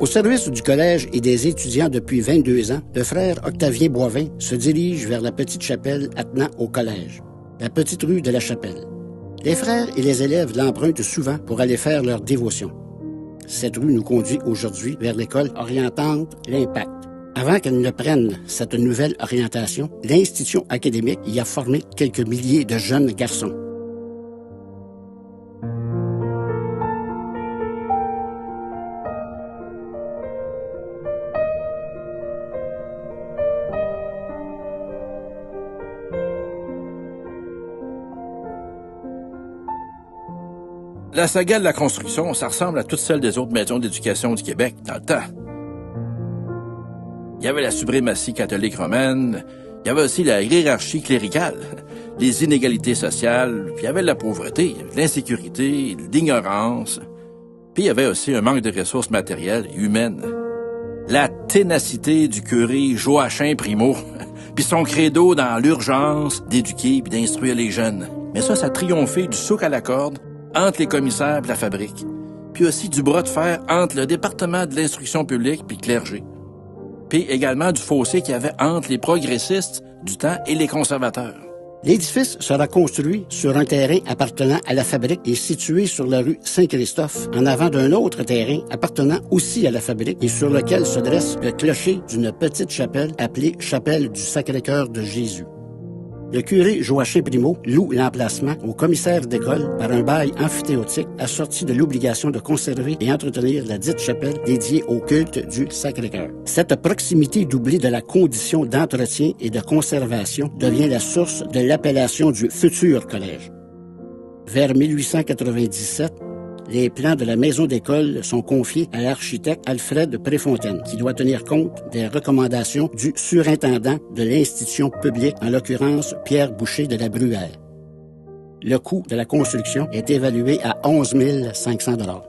Au service du collège et des étudiants depuis 22 ans, le frère Octavien Boivin se dirige vers la petite chapelle attenant au collège, la petite rue de la Chapelle. Les frères et les élèves l'empruntent souvent pour aller faire leur dévotion. Cette rue nous conduit aujourd'hui vers l'école orientante L'Impact. Avant qu'elle ne prenne cette nouvelle orientation, l'institution académique y a formé quelques milliers de jeunes garçons. La saga de la construction, ça ressemble à toutes celles des autres maisons d'éducation du Québec dans le temps. Il y avait la suprématie catholique romaine, il y avait aussi la hiérarchie cléricale, les inégalités sociales, puis il y avait la pauvreté, l'insécurité, l'ignorance, puis il y avait aussi un manque de ressources matérielles et humaines. La ténacité du curé Joachim Primo, puis son credo dans l'urgence d'éduquer puis d'instruire les jeunes. Mais ça a triomphé du souk à la corde entre les commissaires et la fabrique, puis aussi du bras de fer entre le département de l'instruction publique puis le clergé, puis également du fossé qu'il y avait entre les progressistes du temps et les conservateurs. L'édifice sera construit sur un terrain appartenant à la fabrique et situé sur la rue Saint-Christophe, en avant d'un autre terrain appartenant aussi à la fabrique et sur lequel se dresse le clocher d'une petite chapelle appelée Chapelle du Sacré-Cœur de Jésus. Le curé Joachim Primo loue l'emplacement au commissaire d'école par un bail amphithéotique assorti de l'obligation de conserver et entretenir la dite chapelle dédiée au culte du Sacré-Cœur. Cette proximité doublée de la condition d'entretien et de conservation devient la source de l'appellation du futur collège. Vers 1897, les plans de la maison d'école sont confiés à l'architecte Alfred Préfontaine, qui doit tenir compte des recommandations du surintendant de l'institution publique, en l'occurrence Pierre Boucher de la Bruyère. Le coût de la construction est évalué à 11 500 $.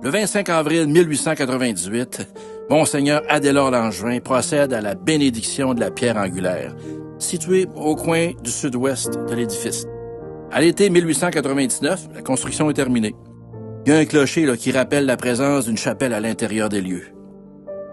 Le 25 avril 1898, Monseigneur Adélard Langevin procède à la bénédiction de la pierre angulaire, située au coin du sud-ouest de l'édifice. À l'été 1899, la construction est terminée. Il y a un clocher qui rappelle la présence d'une chapelle à l'intérieur des lieux.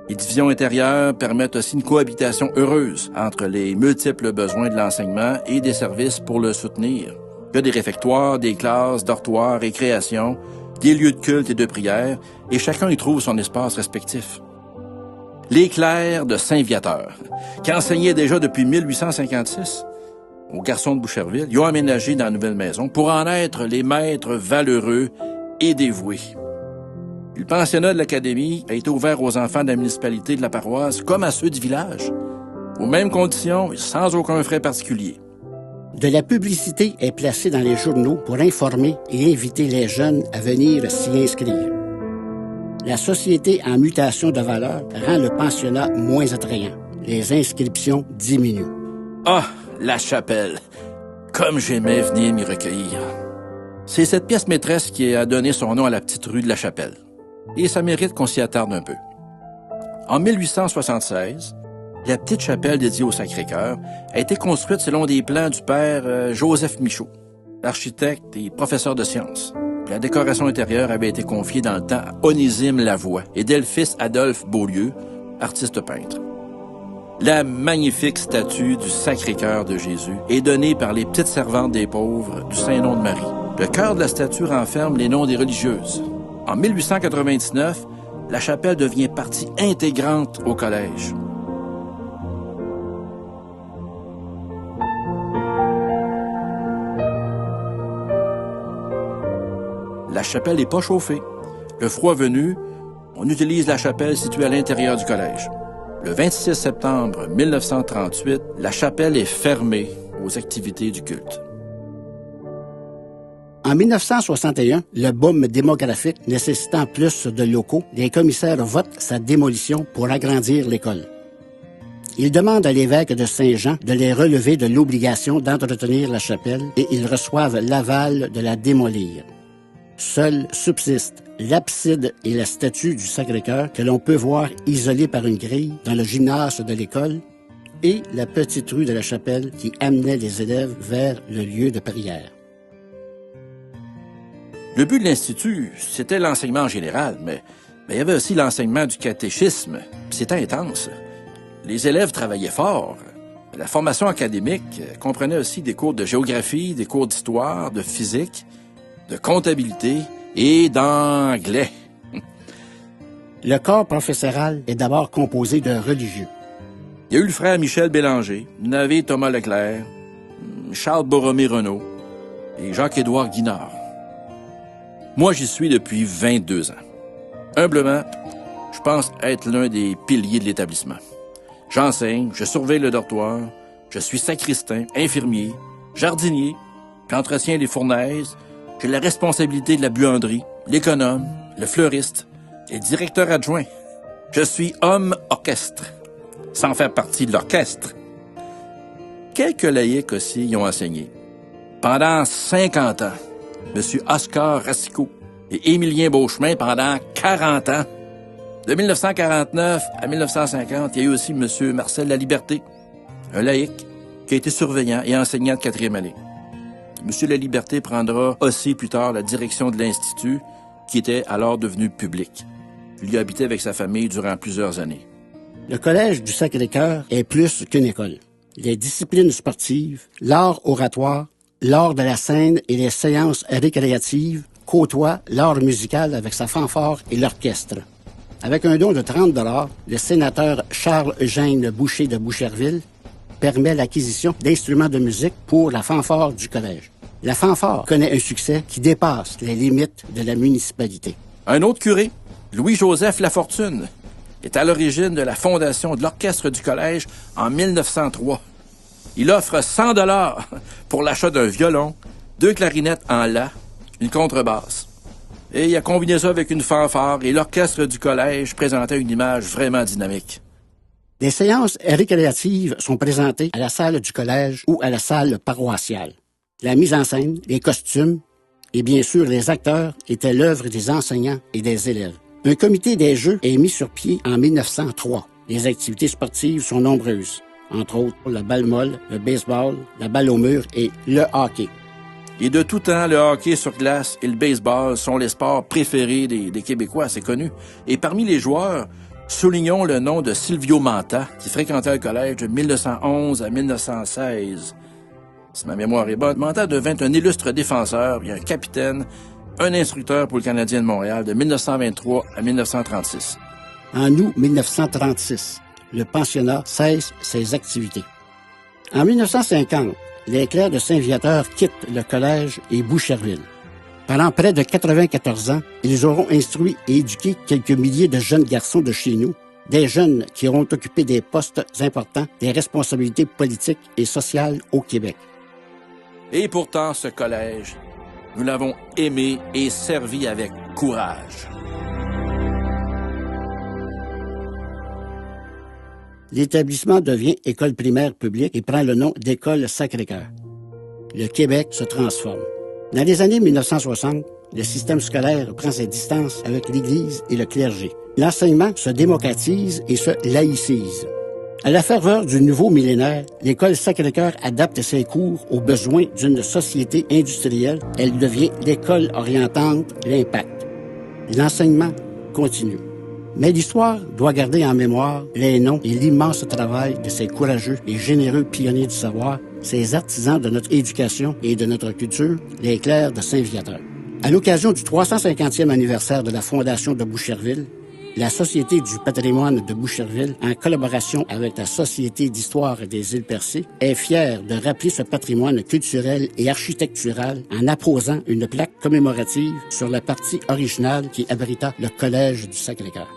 Les divisions intérieures permettent aussi une cohabitation heureuse entre les multiples besoins de l'enseignement et des services pour le soutenir. Il y a des réfectoires, des classes, dortoirs, récréations, des lieux de culte et de prière, et chacun y trouve son espace respectif. Les clercs de Saint-Viateur, qui enseignaient déjà depuis 1856 aux garçons de Boucherville, ils ont aménagé dans la nouvelle maison pour en être les maîtres valeureux et dévoués. Le pensionnat de l'académie a été ouvert aux enfants de la municipalité de la paroisse comme à ceux du village, aux mêmes conditions et sans aucun frais particulier. De la publicité est placée dans les journaux pour informer et inviter les jeunes à venir s'y inscrire. La société en mutation de valeur rend le pensionnat moins attrayant. Les inscriptions diminuent. Ah, la chapelle! Comme j'aimais venir m'y recueillir. C'est cette pièce maîtresse qui a donné son nom à la petite rue de la Chapelle. Et ça mérite qu'on s'y attarde un peu. En 1876, la petite chapelle dédiée au Sacré-Cœur a été construite selon des plans du père Joseph Michaud, architecte et professeur de sciences. La décoration intérieure avait été confiée dans le temps à Onésime Lavoie et Delphis Adolphe Beaulieu, artiste peintre. La magnifique statue du Sacré-Cœur de Jésus est donnée par les petites servantes des pauvres du Saint-Nom de Marie. Le cœur de la statue renferme les noms des religieuses. En 1899, la chapelle devient partie intégrante au collège. La chapelle n'est pas chauffée. Le froid venu, on utilise la chapelle située à l'intérieur du collège. Le 26 septembre 1938, la chapelle est fermée aux activités du culte. En 1961, le boom démographique nécessitant plus de locaux, les commissaires votent sa démolition pour agrandir l'école. Ils demandent à l'évêque de Saint-Jean de les relever de l'obligation d'entretenir la chapelle et ils reçoivent l'aval de la démolir. Seuls subsistent l'abside et la statue du Sacré-Cœur que l'on peut voir isolée par une grille dans le gymnase de l'école et la petite rue de la Chapelle qui amenait les élèves vers le lieu de prière. Le but de l'Institut, c'était l'enseignement en général, mais il y avait aussi l'enseignement du catéchisme. C'était intense. Les élèves travaillaient fort. La formation académique comprenait aussi des cours de géographie, des cours d'histoire, de physique, de comptabilité et d'anglais. Le corps professoral est d'abord composé de religieux. Il y a eu le frère Michel Bélanger, Navé Thomas Leclerc, Charles Borromée-Renaud et Jacques-Édouard Guinard. Moi, j'y suis depuis 22 ans. Humblement, je pense être l'un des piliers de l'établissement. J'enseigne, je surveille le dortoir, je suis sacristain, infirmier, jardinier, j'entretiens les fournaises, j'ai la responsabilité de la buanderie, l'économe, le fleuriste et le directeur adjoint. Je suis homme orchestre, sans faire partie de l'orchestre. Quelques laïcs aussi y ont enseigné. Pendant 50 ans, M. Oscar Racicot et Émilien Beauchemin pendant 40 ans. De 1949 à 1950, il y a eu aussi M. Marcel Laliberté, un laïc qui a été surveillant et enseignant de 4e année. M. Laliberté prendra aussi plus tard la direction de l'Institut, qui était alors devenu public. Il y habitait avec sa famille durant plusieurs années. Le Collège du Sacré-Cœur est plus qu'une école. Les disciplines sportives, l'art oratoire, l'art de la scène et les séances récréatives côtoient l'art musical avec sa fanfare et l'orchestre. Avec un don de 30 $, le sénateur Charles-Eugène Boucher de Boucherville permet l'acquisition d'instruments de musique pour la fanfare du collège. La fanfare connaît un succès qui dépasse les limites de la municipalité. Un autre curé, Louis-Joseph Lafortune, est à l'origine de la fondation de l'orchestre du collège en 1903. Il offre 100 $ pour l'achat d'un violon, 2 clarinettes en la, une contrebasse. Et il a combiné ça avec une fanfare et l'orchestre du collège présentait une image vraiment dynamique. Les séances récréatives sont présentées à la salle du collège ou à la salle paroissiale. La mise en scène, les costumes et bien sûr les acteurs étaient l'œuvre des enseignants et des élèves. Un comité des jeux est mis sur pied en 1903. Les activités sportives sont nombreuses, entre autres la balle molle, le baseball, la balle au mur et le hockey. Et de tout temps, le hockey sur glace et le baseball sont les sports préférés des Québécois, c'est connu. Et parmi les joueurs, soulignons le nom de Silvio Manta, qui fréquentait le collège de 1911 à 1916. Si ma mémoire est bonne, Manta devint un illustre défenseur et un capitaine, un instructeur pour le Canadien de Montréal de 1923 à 1936. En août 1936, le pensionnat cesse ses activités. En 1950, les clercs de Saint-Viateur quittent le collège et Boucherville. Pendant près de 94 ans, ils auront instruit et éduqué quelques milliers de jeunes garçons de chez nous, des jeunes qui auront occupé des postes importants, des responsabilités politiques et sociales au Québec. Et pourtant, ce collège, nous l'avons aimé et servi avec courage. L'établissement devient école primaire publique et prend le nom d'École Sacré-Cœur. Le Québec se transforme. Dans les années 1960, le système scolaire prend ses distances avec l'Église et le clergé. L'enseignement se démocratise et se laïcise. À la ferveur du nouveau millénaire, l'École Sacré-Cœur adapte ses cours aux besoins d'une société industrielle. Elle devient l'école orientante l'impact. L'enseignement continue. Mais l'histoire doit garder en mémoire les noms et l'immense travail de ces courageux et généreux pionniers du savoir, ces artisans de notre éducation et de notre culture, les clercs de Saint-Viateur. À l'occasion du 350e anniversaire de la fondation de Boucherville, la Société du patrimoine de Boucherville, en collaboration avec la Société d'histoire des îles Percées, est fière de rappeler ce patrimoine culturel et architectural en apposant une plaque commémorative sur la partie originale qui abrita le Collège du Sacré-Cœur.